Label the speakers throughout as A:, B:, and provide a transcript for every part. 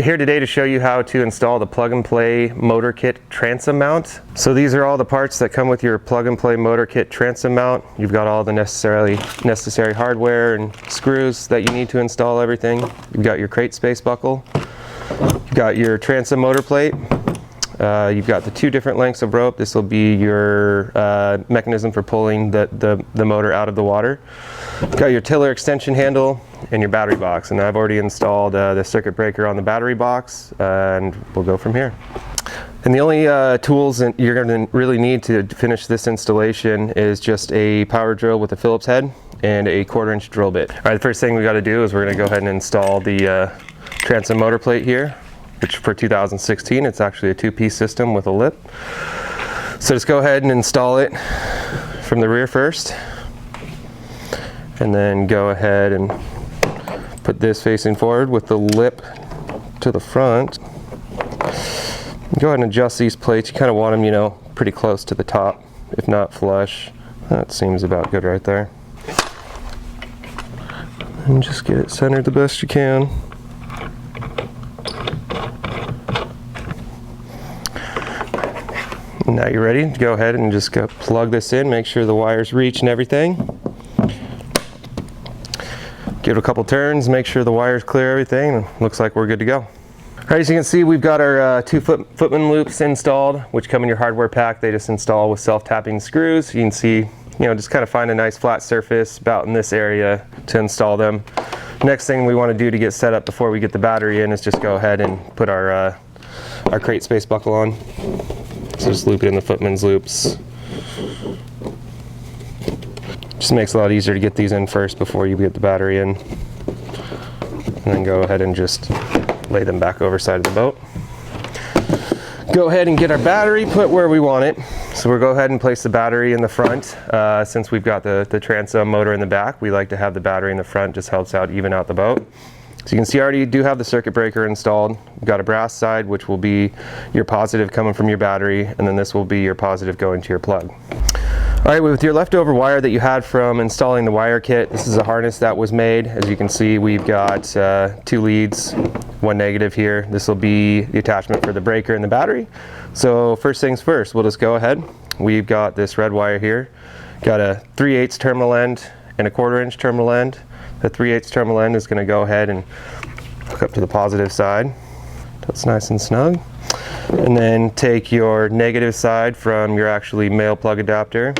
A: Here today to show you how to install the plug and play motor kit transom mount. So these are all the parts that come with your plug and play motor kit transom mount. You've got all the necessary hardware and screws that you need to install everything. You've got your crate space buckle. You've got your transom motor plate. You've got the 2 different lengths of rope. This will be your mechanism for pulling the motor out of the water. You've got your tiller extension handle and your battery box. And I've already installed the circuit breaker on the battery box, and we'll go from here. And the only tools that you're going to really need to finish this installation is just a power drill with a Phillips head and a 1/4-inch drill bit. All right, the first thing we got to do is we're going to go ahead and install the transom motor plate here, which for 2016, it's actually a 2-piece system with a lip. So just go ahead and install it from the rear first, and then go ahead and put this facing forward with the lip to the front. Go ahead and adjust these plates. You kind of want them, you know, pretty close to the top, if not flush. That seems about good right there. And just get it centered the best you can. Now you're ready to go ahead and just go plug this in, make sure the wires reach and everything. Give it a couple turns, make sure the wires clear everything, and looks like we're good to go. All right, as you can see, we've got our 2 Footman loops installed, which come in your hardware pack. They just install with self-tapping screws. You can see, you know, just kind of find a nice flat surface about in this area to install them. Next thing we want to do to get set up before we get the battery in is just go ahead and put our crate space buckle on. So just loop it in the Footman's loops. Just makes it a lot easier to get these in first before you get the battery in. And then go ahead and just lay them back over side of the boat. Go ahead and get our battery put where we want it. So we'll go ahead and place the battery in the front. Since we've got the transom motor in the back, we like to have the battery in the front, just helps out even out the boat. So you can see I already do have the circuit breaker installed. We've got a brass side, which will be your positive coming from your battery, and then this will be your positive going to your plug. All right, with your leftover wire that you had from installing the wire kit, this is a harness that was made. As you can see, we've got 2 leads, 1 negative here. This will be the attachment for the breaker and the battery. So first things first, we'll just go ahead. We've got this red wire here. Got a 3/8 terminal end and a 1/4-inch terminal end. The 3/8 terminal end is going to go ahead and hook up to the positive side. That's nice and snug. And then take your negative side from your actually male plug adapter.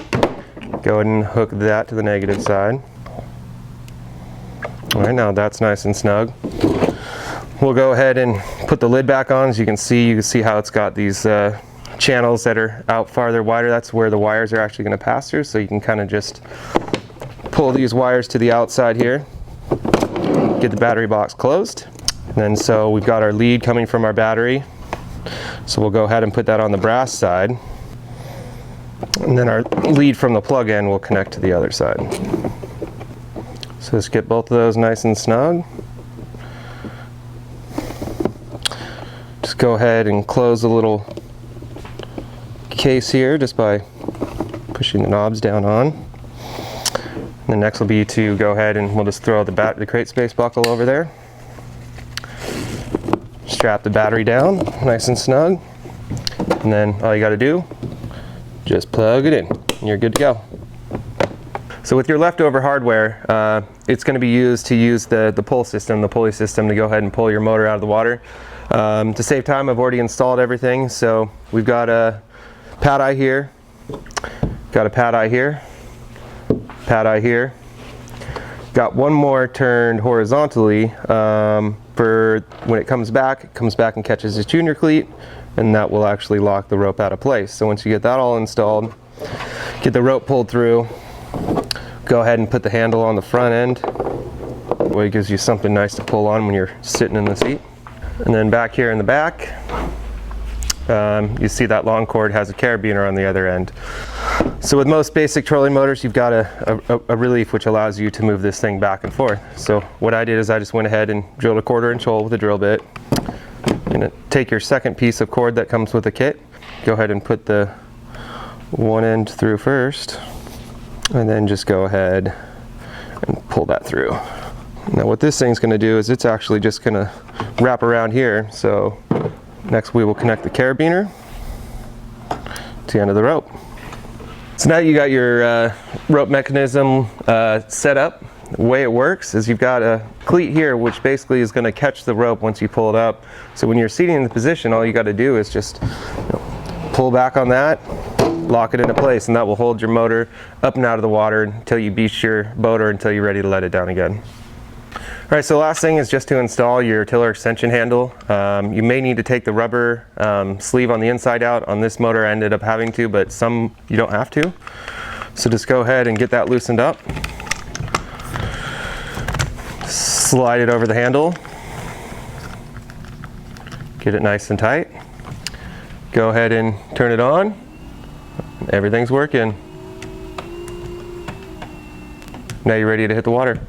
A: Go ahead and hook that to the negative side. All right, now that's nice and snug. We'll go ahead and put the lid back on. As you can see how it's got these channels that are out farther wider. That's where the wires are actually going to pass through. So you can kind of just pull these wires to the outside here. Get the battery box closed. And then so we've got our lead coming from our battery. So we'll go ahead and put that on the brass side. And then our lead from the plug end will connect to the other side. So let's get both of those nice and snug. Just go ahead and close the little case here just by pushing the knobs down on. And the next will be to go ahead and we'll just throw the crate space buckle over there. Strap the battery down nice and snug, and then all you got to do, just plug it in and you're good to go. So with your leftover hardware, it's going to be used to use the pulley system to go ahead and pull your motor out of the water. To save time, I've already installed everything. So we've got a pad eye here, got a pad eye here, pad eye here, got one more turned horizontally for when it comes back and catches this junior cleat, and that will actually lock the rope out of place. So once you get that all installed, get the rope pulled through, go ahead and put the handle on the front end. That way it gives you something nice to pull on when you're sitting in the seat. And then back here in the back, you see that long cord has a carabiner on the other end. So with most basic trolling motors, you've got a relief which allows you to move this thing back and forth. So what I did is I just went ahead and drilled a 1/4-inch hole with a drill bit. And take your second piece of cord that comes with the kit, go ahead and put the one end through first, and then just go ahead and pull that through. Now what this thing's going to do is it's actually just going to wrap around here. So next we will connect the carabiner to the end of the rope. So now you got your rope mechanism set up. The way it works is you've got a cleat here which basically is going to catch the rope once you pull it up. So when you're seating in the position, all you got to do is just pull back on that, lock it into place, and that will hold your motor up and out of the water until you beach your boat or until you're ready to let it down again. All right, so the last thing is just to install your tiller extension handle. You may need to take the rubber sleeve on the inside out. On this motor I ended up having to, but some you don't have to. So just go ahead and get that loosened up. Slide it over the handle. Get it nice and tight. Go ahead and turn it on. Everything's working. Now you're ready to hit the water.